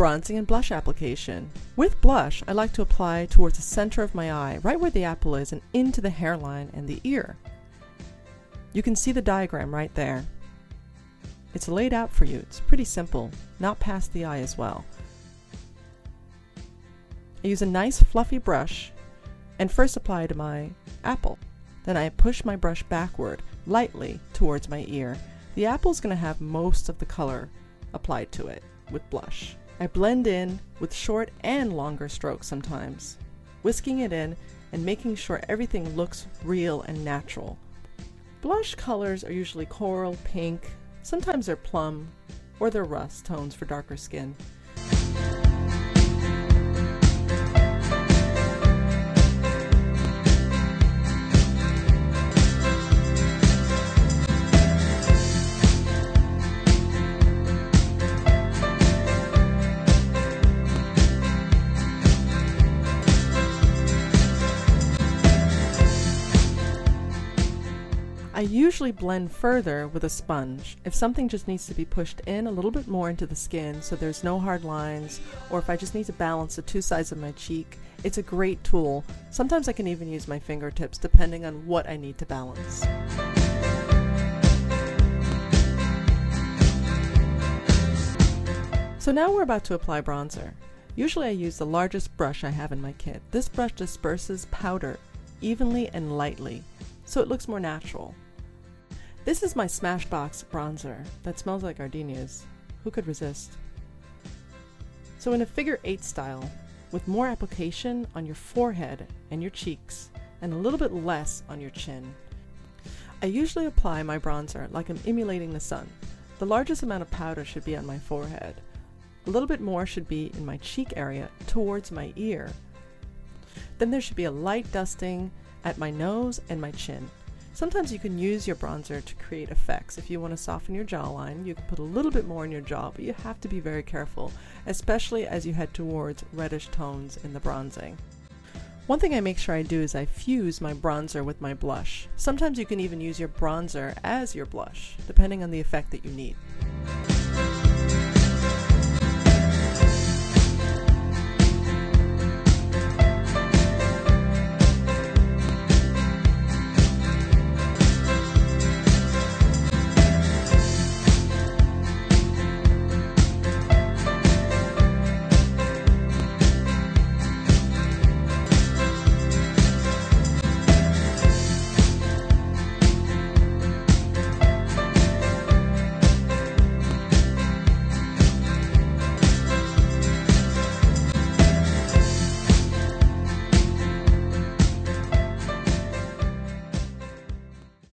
Bronzing and blush application. With blush, I like to apply towards the center of my eye, right where the apple is, and into the hairline and the ear. You can see the diagram right there. It's laid out for you. It's pretty simple, not past the eye as well. I use a nice fluffy brush and first apply to my apple. Then I push my brush backward, lightly, towards my ear. The apple is going to have most of the color applied to it with blush. I blend in with short and longer strokes sometimes, whisking it in and making sure everything looks real and natural. Blush colors are usually coral, pink, sometimes they're plum, or they're rust tones for darker skin. I usually blend further with a sponge if something just needs to be pushed in a little bit more into the skin so there's no hard lines, or if I just need to balance the two sides of my cheek. It's a great tool. Sometimes I can even use my fingertips depending on what I need to balance. So now we're about to apply bronzer. Usually I use the largest brush I have in my kit. This brush disperses powder evenly and lightly, so it looks more natural. This is my Smashbox bronzer that smells like gardenias. Who could resist? So in a figure 8 style, with more application on your forehead and your cheeks, and a little bit less on your chin. I usually apply my bronzer like I'm emulating the sun. The largest amount of powder should be on my forehead. A little bit more should be in my cheek area towards my ear. Then there should be a light dusting at my nose and my chin. Sometimes you can use your bronzer to create effects. If you want to soften your jawline, you can put a little bit more in your jaw, but you have to be very careful, especially as you head towards reddish tones in the bronzing. One thing I make sure I do is I fuse my bronzer with my blush. Sometimes you can even use your bronzer as your blush, depending on the effect that you need.